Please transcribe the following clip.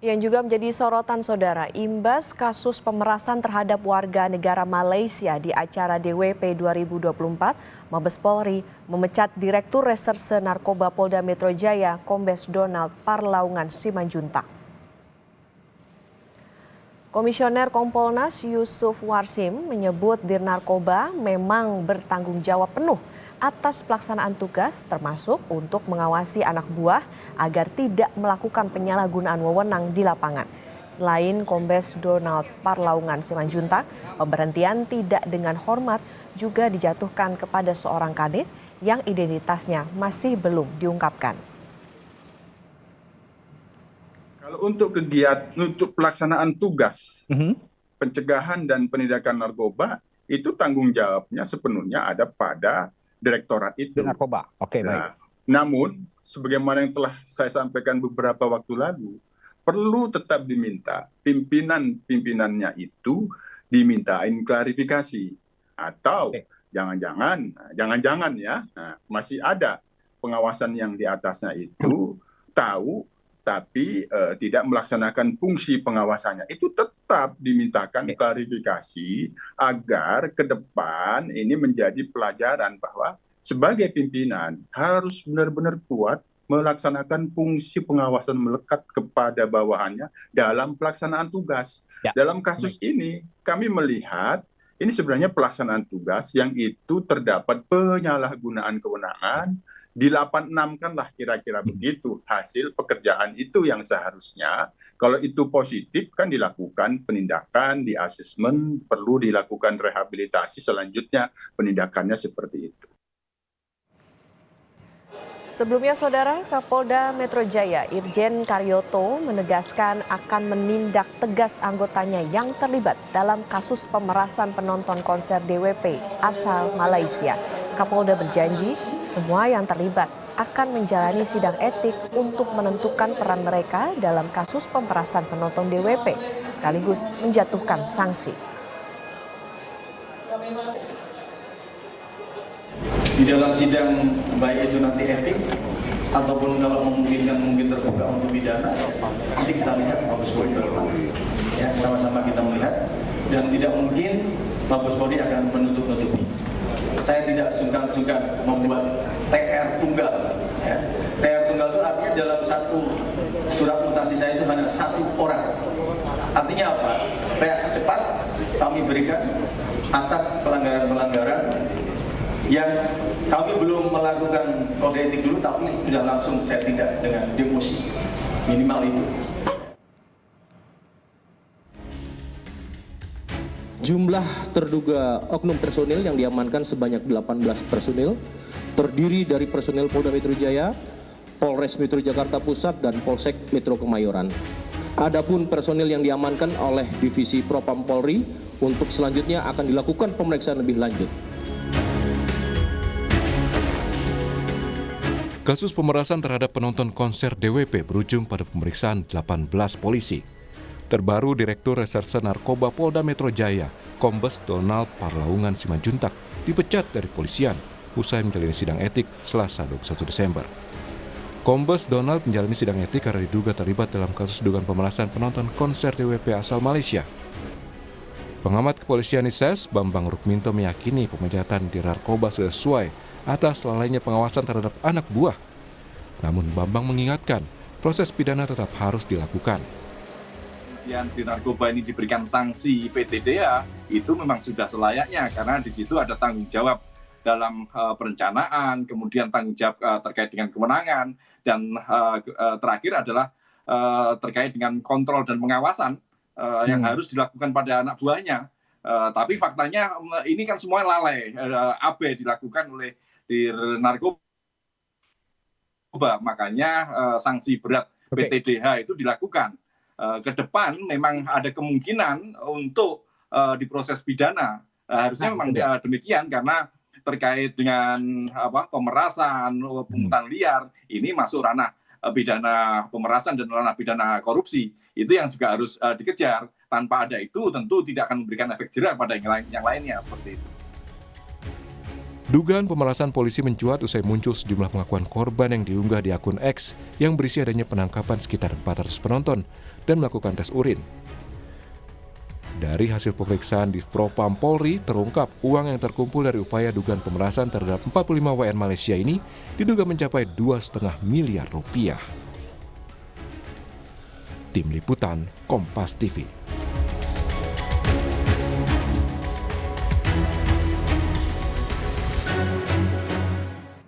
Yang juga menjadi sorotan saudara, imbas kasus pemerasan terhadap warga negara Malaysia di acara DWP 2024, Mabes Polri memecat Direktur Reserse Narkoba Polda Metro Jaya, Kombes Donald Parlaungan Simanjuntak. Komisioner Kompolnas Yusuf Warsim menyebut Dirnarkoba memang bertanggung jawab penuh atas pelaksanaan tugas termasuk untuk mengawasi anak buah agar tidak melakukan penyalahgunaan wewenang di lapangan. Selain Kombes Donald Parlaungan Simanjuntak, pemberhentian tidak dengan hormat juga dijatuhkan kepada seorang kadit yang identitasnya masih belum diungkapkan. Kalau untuk pelaksanaan tugas pencegahan dan penindakan narkoba, itu tanggung jawabnya sepenuhnya ada pada direktorat itu. Narkoba, oke, baik. Namun, sebagaimana yang telah saya sampaikan beberapa waktu lalu, perlu tetap diminta pimpinannya itu dimintain klarifikasi. Atau jangan-jangan ya, masih ada pengawasan yang di atasnya itu tahu tapi tidak melaksanakan fungsi pengawasannya. Itu tetap dimintakan klarifikasi agar ke depan ini menjadi pelajaran bahwa sebagai pimpinan harus benar-benar kuat melaksanakan fungsi pengawasan melekat kepada bawahannya dalam pelaksanaan tugas. Dalam kasus ini kami melihat ini sebenarnya pelaksanaan tugas yang itu terdapat penyalahgunaan kewenangan, di86kan lah kira-kira begitu hasil pekerjaan itu yang seharusnya kalau itu positif kan dilakukan penindakan, di asesmen, perlu dilakukan rehabilitasi, selanjutnya penindakannya seperti itu. Sebelumnya saudara, Kapolda Metro Jaya Irjen Karyoto menegaskan akan menindak tegas anggotanya yang terlibat dalam kasus pemerasan penonton konser DWP asal Malaysia. Kapolda berjanji semua yang terlibat akan menjalani sidang etik untuk menentukan peran mereka dalam kasus pemerasan penonton DWP, sekaligus menjatuhkan sanksi. Di dalam sidang baik itu nanti etik ataupun kalau memungkinkan mungkin terbuka untuk pidana, nanti kita lihat Mabes Polri bagaimana. Ya, sama-sama kita melihat dan tidak mungkin Mabes Polri akan menutup-nutupi. Saya tidak sungkan-sungkan membuat TR tunggal. Ya. TR tunggal itu artinya dalam satu surat mutasi saya itu hanya satu orang. Artinya apa? Reaksi cepat kami berikan atas pelanggaran-pelanggaran yang kami belum melakukan kode etik dulu, tapi sudah langsung saya tindak dengan demosi minimal itu. Jumlah terduga oknum personil yang diamankan sebanyak 18 personil, terdiri dari personil Polda Metro Jaya, Polres Metro Jakarta Pusat, dan Polsek Metro Kemayoran. Adapun personil yang diamankan oleh Divisi Propam Polri untuk selanjutnya akan dilakukan pemeriksaan lebih lanjut. Kasus pemerasan terhadap penonton konser DWP berujung pada pemeriksaan 18 polisi. Terbaru Direktur Reserse Narkoba Polda Metro Jaya, Kombes Donald Parlaungan Simanjuntak, dipecat dari polisian usai menjalani sidang etik Selasa 21 Desember. Kombes Donald menjalani sidang etik karena diduga terlibat dalam kasus dugaan pemerasan penonton konser DWP asal Malaysia. Pengamat kepolisian ISES, Bambang Rukminto, meyakini pemecatan Dirnarkoba sesuai atas lalainya pengawasan terhadap anak buah. Namun Bambang mengingatkan, proses pidana tetap harus dilakukan. Kemudian Dirnarkoba ini diberikan sanksi PTDA, itu memang sudah selayaknya karena di situ ada tanggung jawab dalam perencanaan, kemudian tanggung jawab terkait dengan kewenangan, dan terakhir adalah terkait dengan kontrol dan pengawasan yang harus dilakukan pada anak buahnya. Tapi faktanya ini kan semua lalai, abai dilakukan oleh Dirnarkoba, makanya sanksi berat PTDH itu dilakukan. Ke depan memang ada kemungkinan untuk diproses pidana. Harusnya memang demikian karena terkait dengan pemerasan, pungutan liar, ini masuk ranah pidana pemerasan dan ranah pidana korupsi. Itu yang juga harus dikejar. Tanpa ada itu tentu tidak akan memberikan efek jerah pada yang lainnya seperti itu. Dugaan pemerasan polisi mencuat usai muncul sejumlah pengakuan korban yang diunggah di akun X yang berisi adanya penangkapan sekitar 400 penonton dan melakukan tes urin. Dari hasil pemeriksaan di Propam Polri, terungkap uang yang terkumpul dari upaya dugaan pemerasan terhadap 45 WN Malaysia ini diduga mencapai 2,5 miliar rupiah. Tim Liputan, Kompas TV.